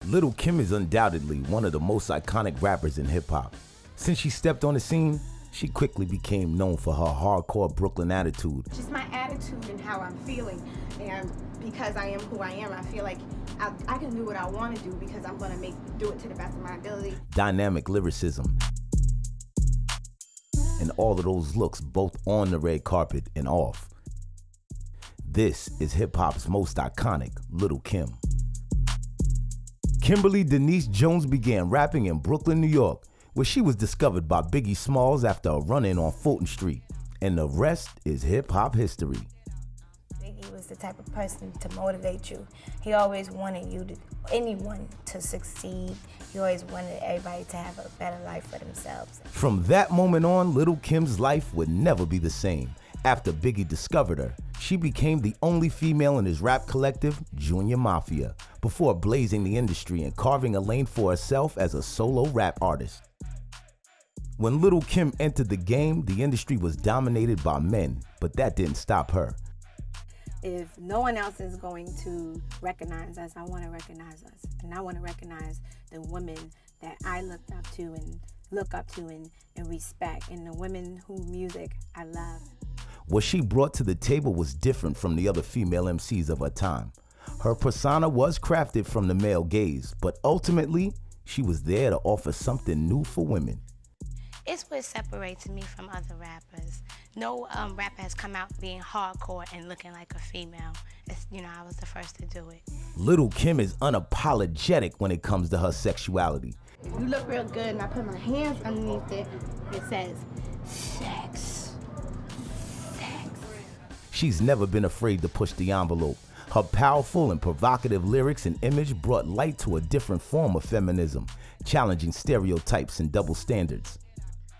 Lil Kim is undoubtedly one of the most iconic rappers in hip-hop. Since she stepped on the scene, she quickly became known for her hardcore Brooklyn attitude. Just my attitude and how I'm feeling. And because I am who I am, I feel like I can do what I want to do because I'm going to do it to the best of my ability. Dynamic lyricism. And all of those looks both on the red carpet and off. This is hip-hop's most iconic, Lil Kim. Kimberly Denise Jones began rapping in Brooklyn, New York, where she was discovered by Biggie Smalls after a run-in on Fulton Street. And the rest is hip-hop history. Biggie was the type of person to motivate you. He always wanted anyone to succeed. He always wanted everybody to have a better life for themselves. From that moment on, Lil Kim's life would never be the same. After Biggie discovered her, she became the only female in his rap collective, Junior Mafia, before blazing the industry and carving a lane for herself as a solo rap artist. When Lil Kim entered the game, the industry was dominated by men, but that didn't stop her. If no one else is going to recognize us, I want to recognize us. And I want to recognize the women that I look up to and respect, and the women whose music I love. What she brought to the table was different from the other female MCs of her time. Her persona was crafted from the male gaze, but ultimately, she was there to offer something new for women. It's what separates me from other rappers. No rapper has come out being hardcore and looking like a female. I was the first to do it. Lil Kim is unapologetic when it comes to her sexuality. If you look real good and I put my hands underneath it, it says, sex. She's never been afraid to push the envelope. Her powerful and provocative lyrics and image brought light to a different form of feminism, challenging stereotypes and double standards.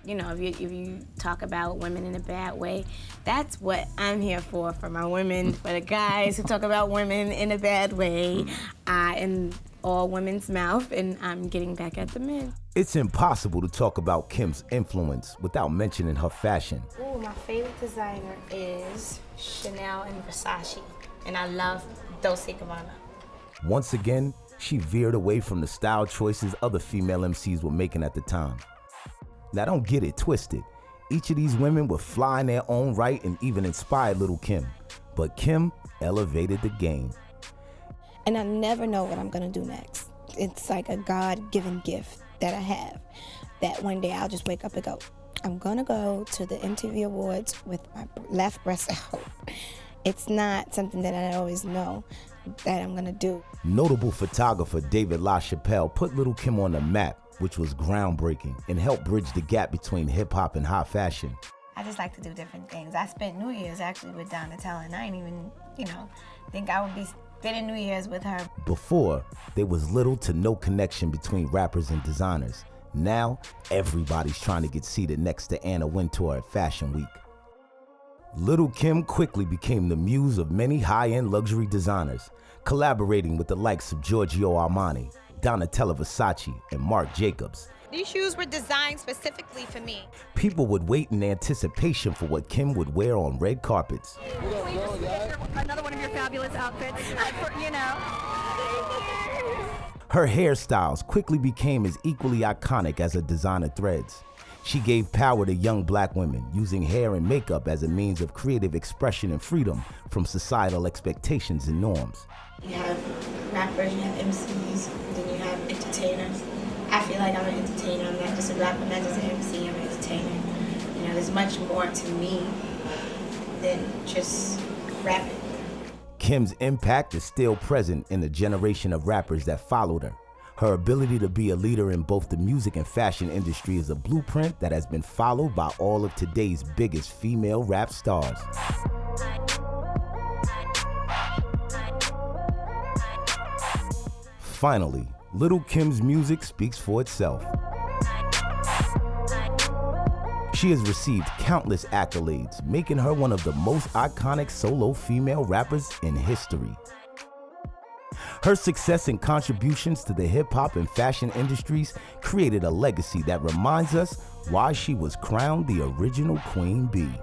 If you talk about women in a bad way, that's what I'm here for my women, for the guys who talk about women in a bad way. I am all women's mouth, and I'm getting back at the men. It's impossible to talk about Kim's influence without mentioning her fashion. Ooh, my favorite designer is Chanel and Versace, and I love Dolce & Gabbana. Once again, she veered away from the style choices other female MCs were making at the time. Now don't get it twisted. Each of these women were fly in their own right and even inspired Lil Kim. But Kim elevated the game. And I never know what I'm gonna do next. It's like a God-given gift that I have, that one day I'll just wake up and go, I'm gonna go to the MTV Awards with my left breast out. It's not something that I always know that I'm gonna do. Notable photographer David LaChapelle put Lil Kim on the map, which was groundbreaking and helped bridge the gap between hip-hop and high fashion. I just like to do different things. I spent New Year's actually with Donatella, and I didn't even, think I would be spending New Year's with her. Before, there was little to no connection between rappers and designers. Now, everybody's trying to get seated next to Anna Wintour at Fashion Week. Lil Kim quickly became the muse of many high-end luxury designers, collaborating with the likes of Giorgio Armani, Donatella Versace, and Marc Jacobs. These shoes were designed specifically for me. People would wait in anticipation for what Kim would wear on red carpets. Another one of your fabulous outfits, Her hairstyles quickly became as equally iconic as her designer threads. She gave power to young black women, using hair and makeup as a means of creative expression and freedom from societal expectations and norms. You have rappers, you have MCs, then you have entertainers. I feel like I'm an entertainer. I'm not just a rapper, I'm not just an MC, I'm an entertainer. There's much more to me than just rapping. Kim's impact is still present in the generation of rappers that followed her. Her ability to be a leader in both the music and fashion industry is a blueprint that has been followed by all of today's biggest female rap stars. Finally, Lil Kim's music speaks for itself. She has received countless accolades, making her one of the most iconic solo female rappers in history. Her success and contributions to the hip-hop and fashion industries created a legacy that reminds us why she was crowned the original Queen Bee.